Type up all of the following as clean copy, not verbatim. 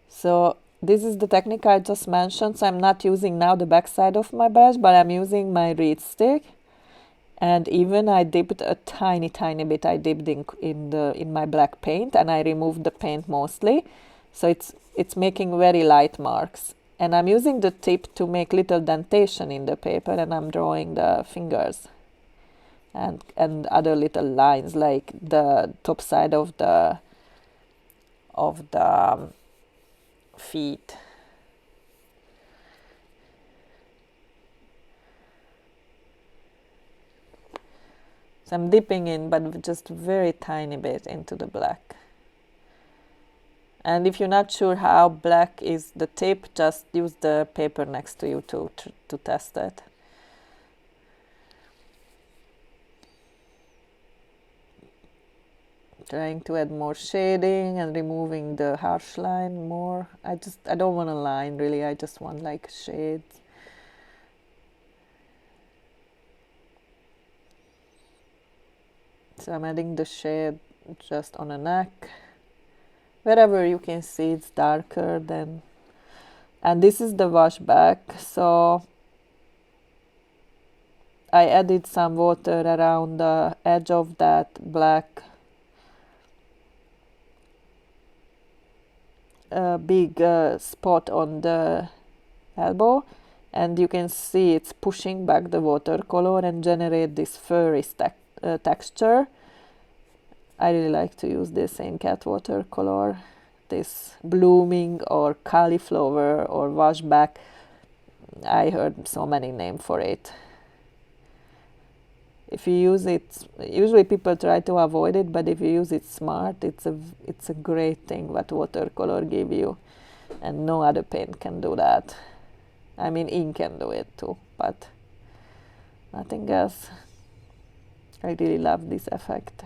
So this is the technique I just mentioned. So I'm not using now the back side of my brush, but I'm using my reed stick. And even I dipped a tiny bit. I dipped in my black paint, and I removed the paint mostly. So it's making very light marks. And I'm using the tip to make little dentation in the paper, and I'm drawing the fingers and other little lines like the top side of the feet. So I'm dipping in, but just very tiny bit into the black. And if you're not sure how black is the tip, just use the paper next to you to test it. Trying to add more shading and removing the harsh line more. I don't want a line really, I just want like shades. So I'm adding the shade just on the neck. Wherever you can see it's darker than. And this is the wash back, so I added some water around the edge of that black big spot on the elbow, and you can see it's pushing back the watercolor and generate this furry texture. I really like to use this in cat watercolor, this blooming or cauliflower or washback. I heard so many names for it. If you use it, usually people try to avoid it, but if you use it smart, it's a great thing what watercolor give you, and no other paint can do that. I mean, ink can do it too, but nothing else. I really love this effect.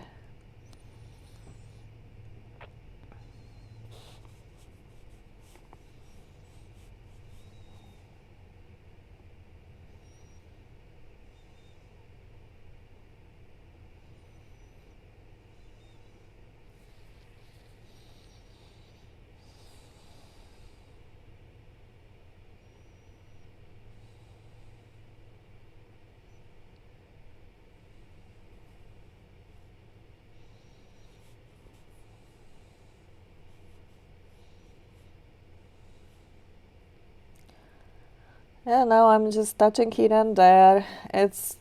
Yeah, now I'm just touching here and there. It's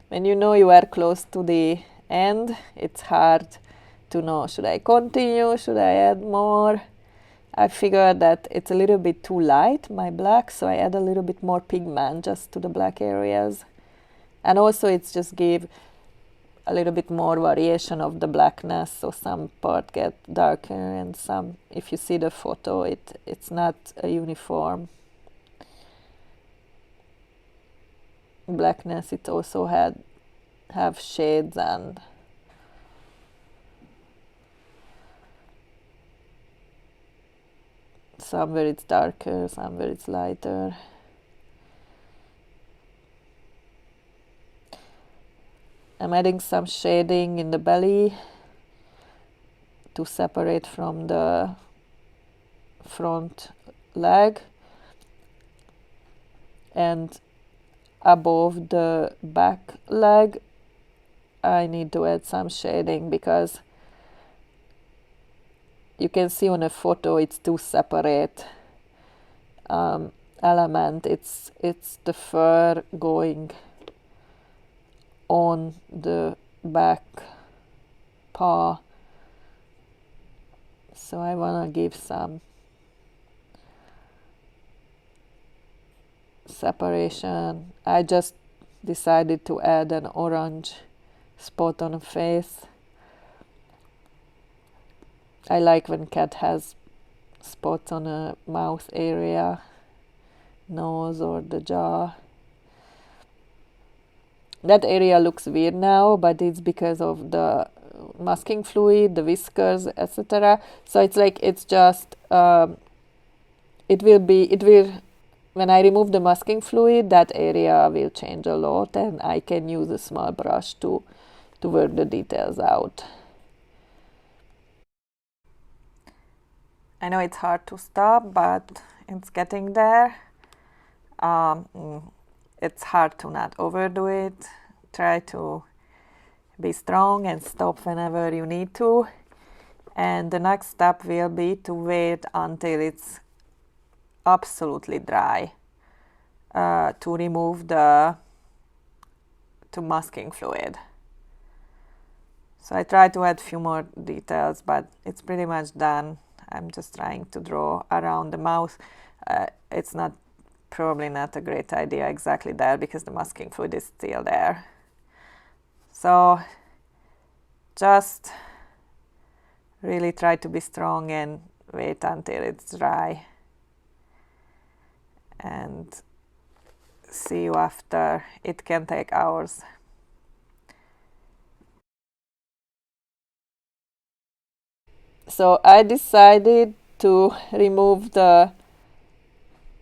when you know you are close to the end, it's hard to know, should I continue, should I add more? I figured that it's a little bit too light, my black, so I add a little bit more pigment just to the black areas. And also it's just gave a little bit more variation of the blackness, so some part get darker and some, if you see the photo, it's not a uniform blackness. It also have shades, and some where it's darker, some where it's lighter. I'm adding some shading in the belly to separate from the front leg, and above the back leg I need to add some shading because you can see on a photo it's two separate element. It's the fur going on the back paw, so I want to give some separation. I just decided to add an orange spot on the face. I like when cat has spots on a mouth area, nose or the jaw. That area looks weird now, but it's because of the masking fluid, the whiskers, etc. So it's like it's just it will when I remove the masking fluid, that area will change a lot, and I can use a small brush to work the details out. I know it's hard to stop, but it's getting there. Um, mm, it's hard to not overdo it. Try to be strong and stop whenever you need to. And the next step will be to wait until it's absolutely dry to remove the masking fluid. So I try to add a few more details, but it's pretty much done. I'm just trying to draw around the mouth. It's probably not a great idea exactly there because the masking fluid is still there. So just really try to be strong and wait until it's dry. And see you after. It can take hours. So I decided to remove the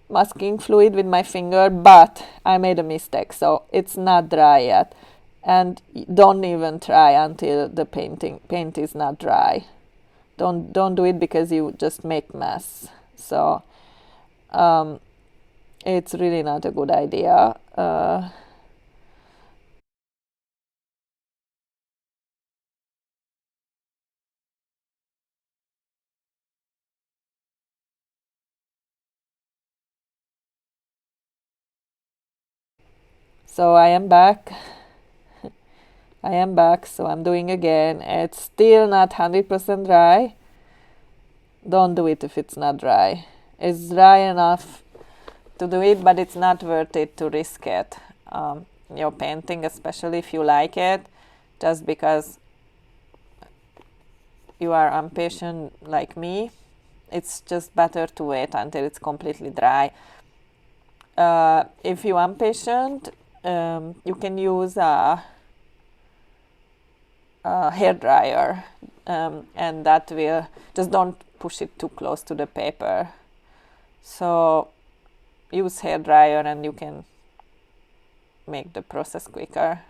masking fluid with my finger, but I made a mistake, so it's not dry yet. And don't even try until the paint is not dry. Don't do it because you just make mess. So it's really not a good idea. So I am back. So I'm doing again. It's still not 100% dry. Don't do it if it's not dry. It's dry enough to do it, but it's not worth it to risk it. Your painting, especially if you like it, just because you are impatient like me, it's just better to wait until it's completely dry. If you are impatient, you can use a hair dryer, and that will just don't push it too close to the paper. So use hair dryer and you can make the process quicker.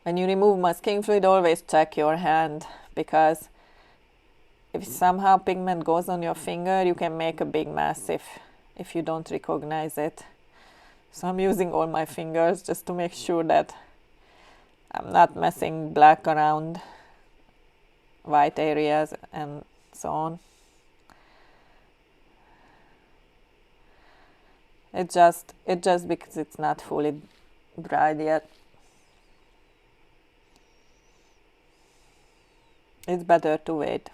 When you remove masking fluid, always check your hand, because if somehow pigment goes on your finger, you can make a big mess if you don't recognize it. So I'm using all my fingers just to make sure that I'm not messing black around white areas and so on. It just because it's not fully dried yet. It's better to wait.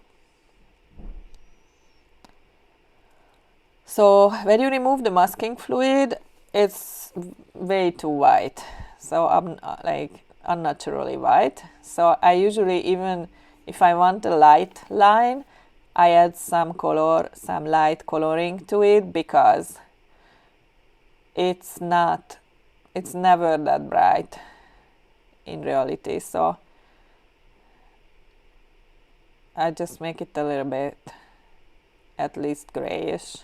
So when you remove the masking fluid, it's way too white. So I'm like unnaturally white. So I usually, even if I want a light line, I add some color, some light coloring to it, because it's never that bright in reality. So I just make it a little bit at least grayish.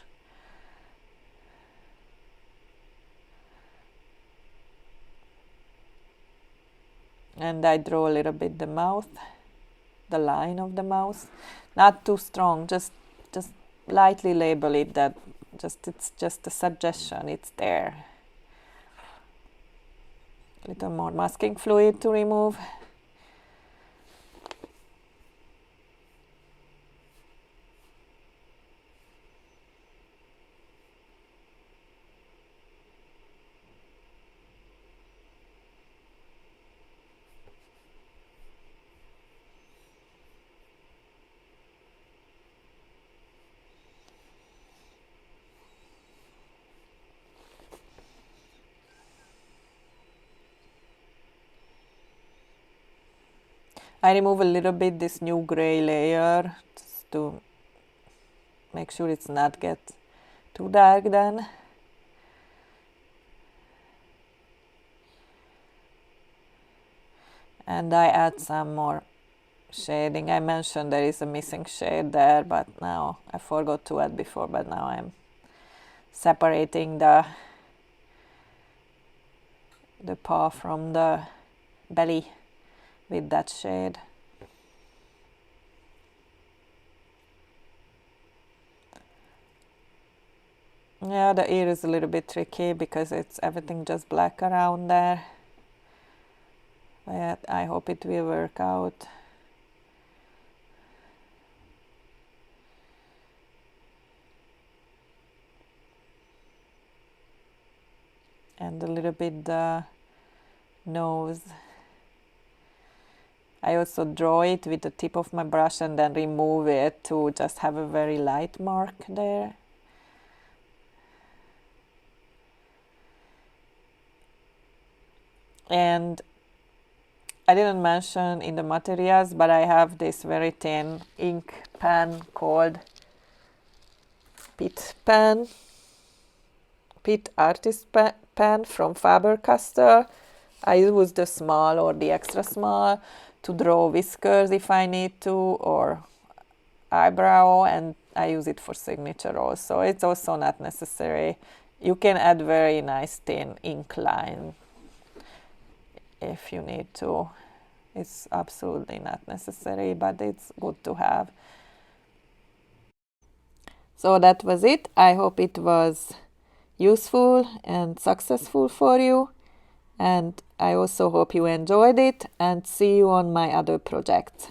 And I draw a little bit the mouth, the line of the mouth, not too strong, just lightly label it that it's just a suggestion, it's there. A little more masking fluid to remove. I remove a little bit this new gray layer just to make sure it's not get too dark then. And I add some more shading. I mentioned there is a missing shade there, but now I forgot to add before, but now I'm separating the the paw from the belly with that shade. Yeah, the ear is a little bit tricky because it's everything just black around there. But I hope it will work out. And a little bit the nose. I also draw it with the tip of my brush and then remove it to just have a very light mark there. And I didn't mention in the materials, but I have this very thin ink pen called Pitt Artist Pen from Faber-Castell. I use the small or the extra small to draw whiskers if I need to, or eyebrow, and I use it for signature also. It's also not necessary. You can add very nice thin ink line if you need to. It's absolutely not necessary, but it's good to have. So that was it. I hope it was useful and successful for you, and I also hope you enjoyed it, and see you on my other projects.